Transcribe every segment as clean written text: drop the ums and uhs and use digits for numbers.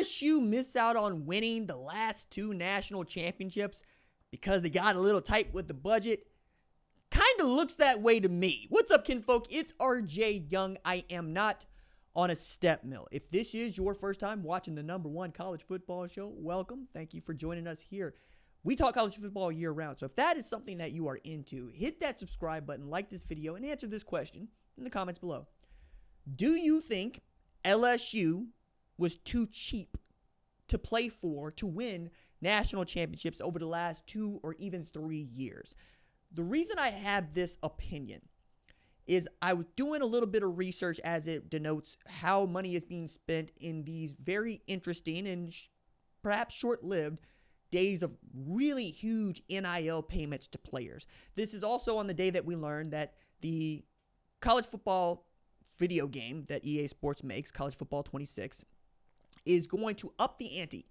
LSU miss out on winning the last 2 national championships because they got a little tight with the budget? Kind of looks that way to me. What's up, kinfolk? It's RJ Young. I am not on a step mill. If this is your first time watching the #1 college football show, welcome. Thank you for joining us here. We talk college football year round. So if that is something that you are into, hit that subscribe button, like this video, and answer this question in the comments below. Do you think LSU was too cheap to play for to win national championships over the last 2 or even 3 years? The reason I have this opinion is I was doing a little bit of research as it denotes how money is being spent in these very interesting and perhaps short-lived days of really huge NIL payments to players. This is also on the day that we learned that the college football video game that EA Sports makes, College Football 26, is going to up the ante,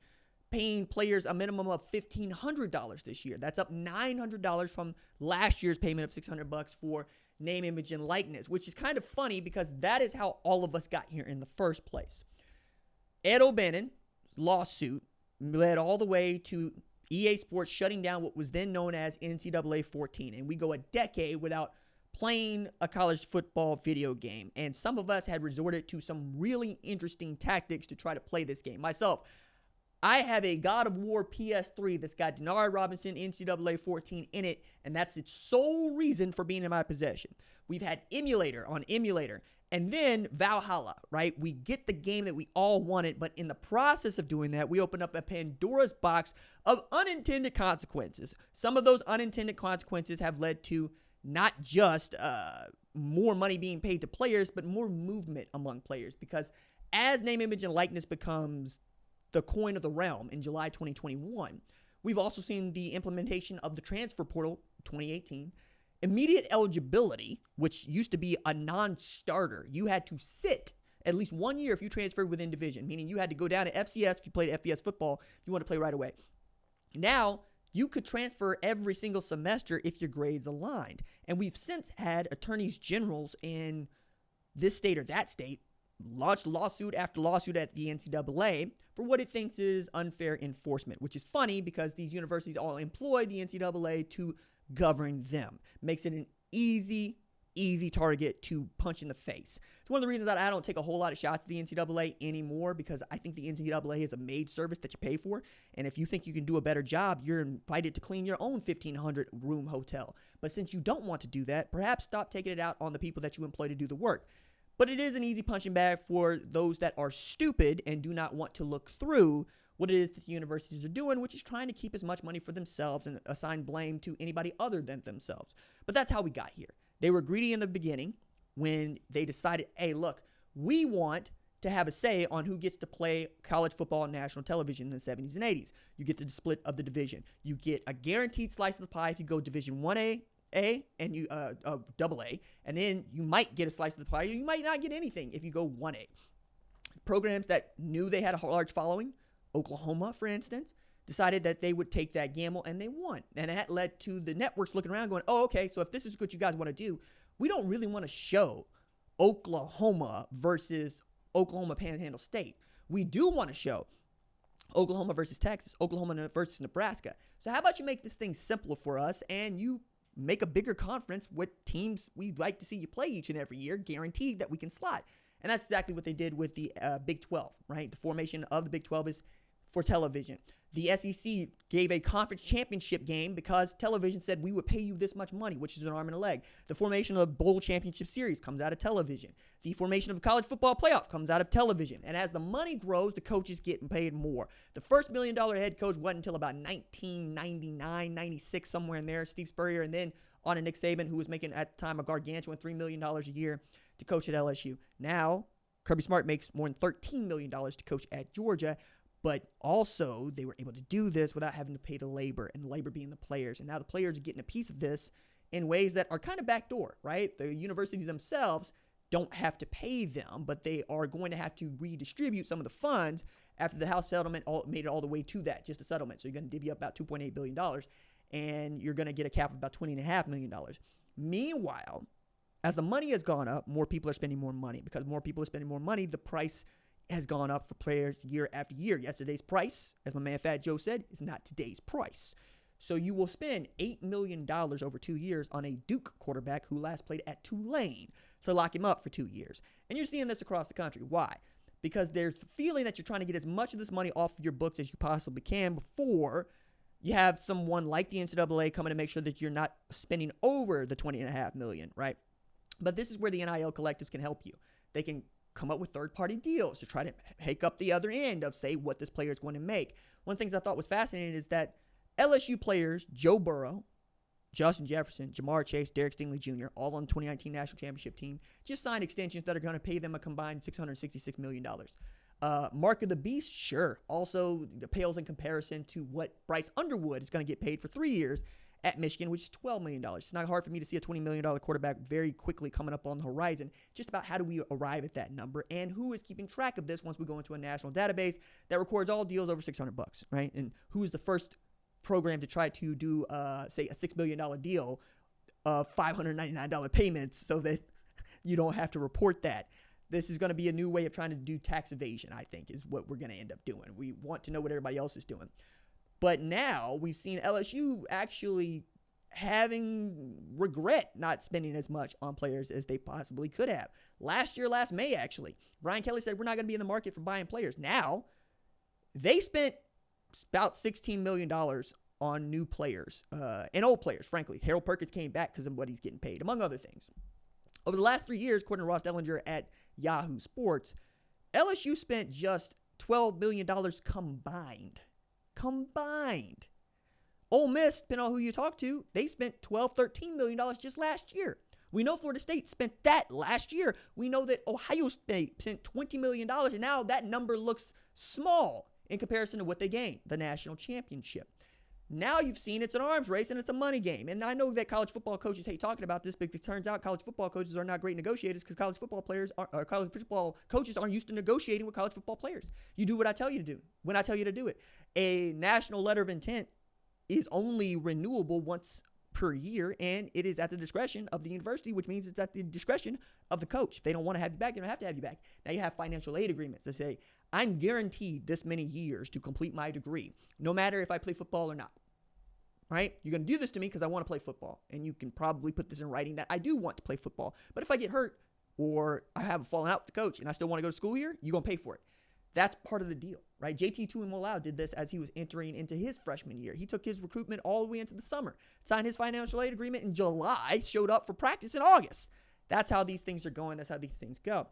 paying players a minimum of $1,500 this year. That's up $900 from last year's payment of $600 for name, image, and likeness, which is kind of funny because that is how all of us got here in the first place. Ed O'Bannon's lawsuit led all the way to EA Sports shutting down what was then known as NCAA 14, and we go a decade without playing a college football video game, and some of us had resorted to some really interesting tactics to try to play this game. Myself, I have a God of War PS3 that's got Denard Robinson NCAA 14 in it, and that's its sole reason for being in my possession. We've had emulator on emulator, and then Valhalla, right? We get the game that we all wanted, but in the process of doing that, we open up a Pandora's box of unintended consequences. Some of those unintended consequences have led to not just more money being paid to players, but more movement among players, because as name, image, and likeness becomes the coin of the realm in July 2021, we've also seen the implementation of the transfer portal 2018, immediate eligibility, which used to be a non-starter. You had to sit at least 1 year if you transferred within division, meaning you had to go down to FCS if you played FBS football, if you want to play right away. Now, you could transfer every single semester if your grades aligned. And we've since had attorneys generals in this state or that state launch lawsuit after lawsuit at the NCAA for what it thinks is unfair enforcement, which is funny because these universities all employ the NCAA to govern them. Makes it an easy target to punch in the face. It's one of the reasons that I don't take a whole lot of shots at the NCAA anymore, because I think the NCAA is a maid service that you pay for. And if you think you can do a better job, you're invited to clean your own 1,500 room hotel. But since you don't want to do that, perhaps stop taking it out on the people that you employ to do the work. But it is an easy punching bag for those that are stupid and do not want to look through what it is that the universities are doing, which is trying to keep as much money for themselves and assign blame to anybody other than themselves. But that's how we got here. They were greedy in the beginning when they decided, hey, look, we want to have a say on who gets to play college football on national television in the 70s and 80s. You get the split of the division. You get a guaranteed slice of the pie if you go Division 1A, and you double A, and then you might get a slice of the pie, or you might not get anything if you go 1A. Programs that knew they had a large following, Oklahoma, for instance, decided that they would take that gamble, and they won. And that led to the networks looking around going, oh, okay, so if this is what you guys want to do, we don't really want to show Oklahoma versus Oklahoma Panhandle State. We do want to show Oklahoma versus Texas, Oklahoma versus Nebraska. So how about you make this thing simpler for us, and you make a bigger conference with teams we'd like to see you play each and every year, guaranteed that we can slot. And that's exactly what they did with the Big 12, right? The formation of the Big 12 is for television. The SEC gave a conference championship game because television said we would pay you this much money, which is an arm and a leg. The formation of the bowl championship series comes out of television. The formation of the college football playoff comes out of television. And as the money grows, the coaches get paid more. The first $1 million head coach wasn't until about 1999, 96, somewhere in there, Steve Spurrier, and then on to Nick Saban, who was making at the time a gargantuan $3 million a year to coach at LSU. Now, Kirby Smart makes more than $13 million to coach at Georgia. But also, they were able to do this without having to pay the labor, and the labor being the players. And now the players are getting a piece of this in ways that are kind of backdoor, right? The universities themselves don't have to pay them, but they are going to have to redistribute some of the funds after the House settlement made it all the way to that, just a settlement. So you're going to divvy up about $2.8 billion, and you're going to get a cap of about $20.5 million. Meanwhile, as the money has gone up, more people are spending more money. Because more people are spending more money, the price has gone up for players year after year. Yesterday's price, as my man Fat Joe said, is not today's price. So you will spend $8 million over 2 years on a Duke quarterback who last played at Tulane to lock him up for 2 years. And you're seeing this across the country. Why? Because there's a feeling that you're trying to get as much of this money off of your books as you possibly can before you have someone like the NCAA coming to make sure that you're not spending over the $20.5 million, right? But this is where the NIL collectives can help you. They can come up with third-party deals to try to hake up the other end of, say, what this player is going to make. One of the things I thought was fascinating is that LSU players, Joe Burrow, Justin Jefferson, Jamar Chase, Derek Stingley Jr., all on the 2019 National Championship team, just signed extensions that are going to pay them a combined $666 million. Mark of the Beast, sure. Also, it pales in comparison to what Bryce Underwood is going to get paid for 3 years at Michigan, which is $12 million. It's not hard for me to see a $20 million quarterback very quickly coming up on the horizon. Just about how do we arrive at that number and who is keeping track of this once we go into a national database that records all deals over $600, right? And who is the first program to try to do, say, a $6 million deal of $599 payments so that you don't have to report that. This is going to be a new way of trying to do tax evasion, I think, is what we're going to end up doing. We want to know what everybody else is doing. But now we've seen LSU actually having regret not spending as much on players as they possibly could have. Last May, actually, Brian Kelly said, we're not going to be in the market for buying players. Now, they spent about $16 million on new players and old players, frankly. Harold Perkins came back because of what he's getting paid, among other things. Over the last 3 years, according to Ross Dellinger at Yahoo Sports, LSU spent just $12 million combined. Ole Miss, depending on who you talk to, they spent $13 million just last year. We know Florida State spent that last year. We know that Ohio State spent $20 million, and now that number looks small in comparison to what they gained, the national championship. Now you've seen it's an arms race and it's a money game. And I know that college football coaches hate talking about this, but it turns out college football coaches are not great negotiators because college football coaches aren't used to negotiating with college football players. You do what I tell you to do when I tell you to do it. A national letter of intent is only renewable once per year, and it is at the discretion of the university, which means it's at the discretion of the coach. If they don't want to have you back, they don't have to have you back. Now you have financial aid agreements that say, I'm guaranteed this many years to complete my degree, no matter if I play football or not. Right? You're going to do this to me because I want to play football. And you can probably put this in writing that I do want to play football. But if I get hurt or I have a falling out with the coach and I still want to go to school here, you're going to pay for it. That's part of the deal, right? JT Tuimoloau did this as he was entering into his freshman year. He took his recruitment all the way into the summer, signed his financial aid agreement in July, showed up for practice in August. That's how these things are going. That's how these things go.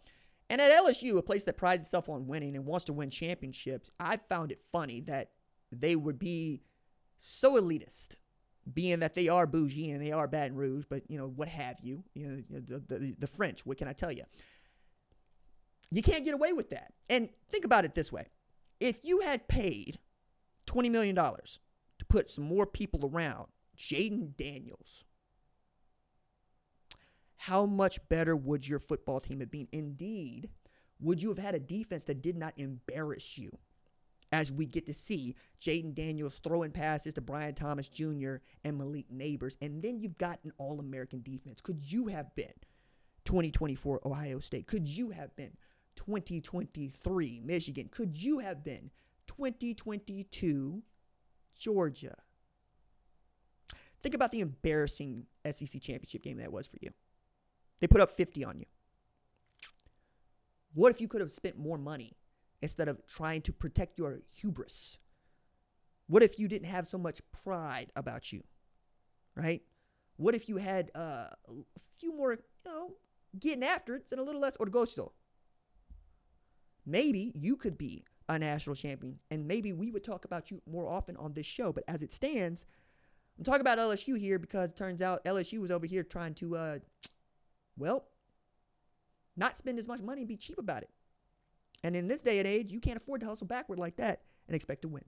And at LSU, a place that prides itself on winning and wants to win championships, I found it funny that they would be so elitist, being that they are bougie and they are Baton Rouge, but, what have you, the French, what can I tell you? You can't get away with that. And think about it this way. If you had paid $20 million to put some more people around Jaden Daniels, how much better would your football team have been? Indeed, would you have had a defense that did not embarrass you? As we get to see Jaden Daniels throwing passes to Brian Thomas Jr. and Malik Neighbors, and then you've got an All-American defense. Could you have been 2024 Ohio State? Could you have been 2023 Michigan? Could you have been 2022 Georgia? Think about the embarrassing SEC championship game that was for you. They put up 50 on you. What if you could have spent more money instead of trying to protect your hubris? What if you didn't have so much pride about you, right? What if you had a few more, getting after it and a little less orgullo? Maybe you could be a national champion, and maybe we would talk about you more often on this show. But as it stands, I'm talking about LSU here because it turns out LSU was over here trying to, not spend as much money and be cheap about it. And in this day and age, you can't afford to hustle backward like that and expect to win.